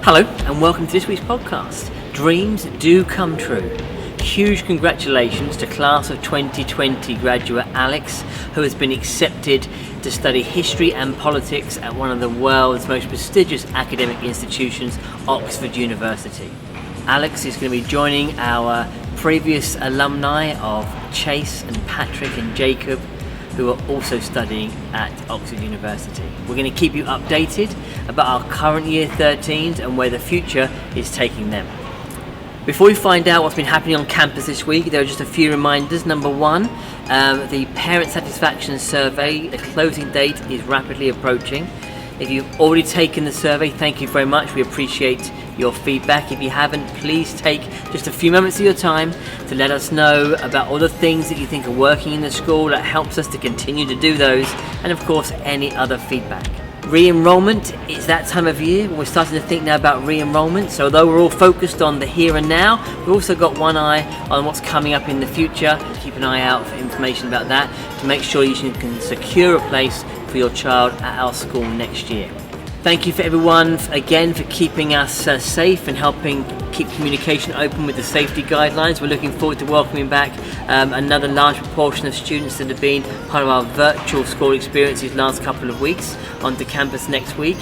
Hello and welcome to this week's podcast. Dreams do come true. Huge congratulations to class of 2020 graduate Alex, who has been accepted to study history and politics at one of the world's most prestigious academic institutions, Oxford University. Alex is going to be joining our previous alumni of Chase and Patrick and Jacob, who are also studying at Oxford University. We're going to keep you updated about our current year 13s and where the future is taking them. Before we find out what's been happening on campus this week, there are just a few reminders. Number one, the parent satisfaction survey, the closing date is rapidly approaching. If you've already taken the survey, thank you very much. We appreciate your feedback. If you haven't, please take just a few moments of your time to let us know about all the things that you think are working in the school. That helps us to continue to do those, and of course any other feedback. Re-enrollment, it's that time of year when we're starting to think now about re-enrollment. So although we're all focused on the here and now, we've also got one eye on what's coming up in the future. Keep an eye out for information about that to make sure you can secure a place for your child at our school next year. Thank you for everyone again for keeping us safe and helping keep communication open with the safety guidelines. We're looking forward to welcoming back another large proportion of students that have been part of our virtual school experience these last couple of weeks onto campus next week.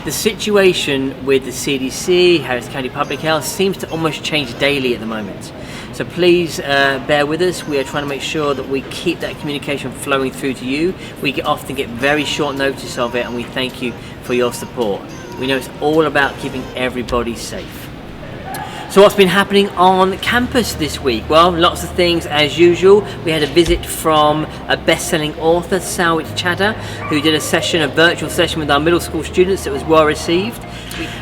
The situation with the CDC, Harris County Public Health, seems to almost change daily at the moment. So please bear with us. We are trying to make sure that we keep that communication flowing through to you. We often get very short notice of it, and we thank you for your support. We know it's all about keeping everybody safe. So what's been happening on campus this week? Well, lots of things as usual. We had a visit from a best-selling author, Sawit Chadha, who did a virtual session with our middle school students that was well received.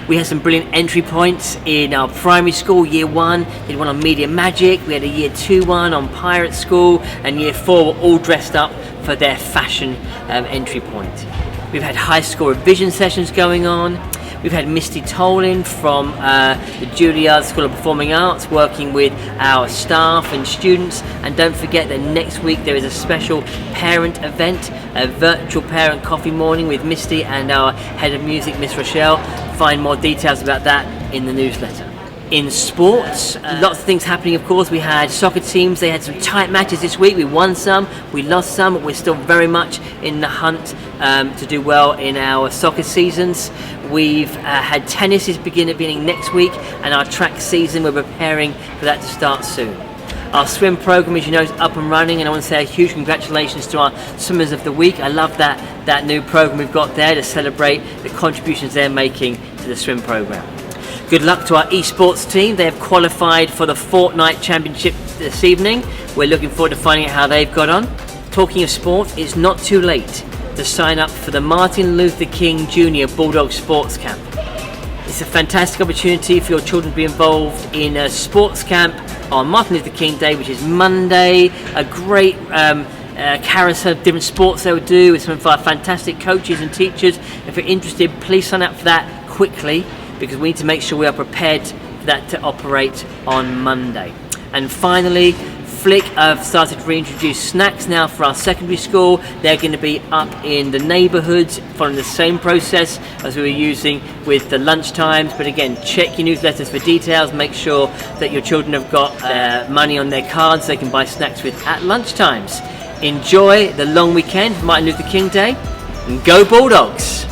We had some brilliant entry points in our primary school. Year 1 did one on Media Magic. We had a Year 2 one on Pirate School, and Year 4 were all dressed up for their fashion entry point. We've had high school revision sessions going on. We've had Misty Tolan from the Juilliard School of Performing Arts working with our staff and students. And don't forget that next week there is a special parent event, a virtual parent coffee morning with Misty and our head of music, Miss Rochelle. Find more details about that in the newsletter. In sports, lots of things happening, of course. We had soccer teams. They had some tight matches this week. We won some, we lost some, but we're still very much in the hunt to do well in our soccer seasons. We've had tennis is beginning next week, and our track season, we're preparing for that to start soon. Our swim program, as you know, is up and running, and I want to say a huge congratulations to our Swimmers of the Week. I love that new program we've got there to celebrate the contributions they're making to the swim program. Good luck to our esports team. They have qualified for the Fortnite Championship this evening. We're looking forward to finding out how they've got on. Talking of sport, it's not too late to sign up for the Martin Luther King Jr. Bulldog Sports Camp. It's a fantastic opportunity for your children to be involved in a sports camp on Martin Luther King Day, which is Monday. A great carousel of different sports they will do with some of our fantastic coaches and teachers. If you're interested, please sign up for that quickly, because we need to make sure we are prepared for that to operate on Monday. And finally, Flick have started to reintroduce snacks now for our secondary school. They're going to be up in the neighbourhoods following the same process as we were using with the lunch times. But again, check your newsletters for details. Make sure that your children have got money on their cards they can buy snacks with at lunch times. Enjoy the long weekend, Martin Luther King Day, and go Bulldogs!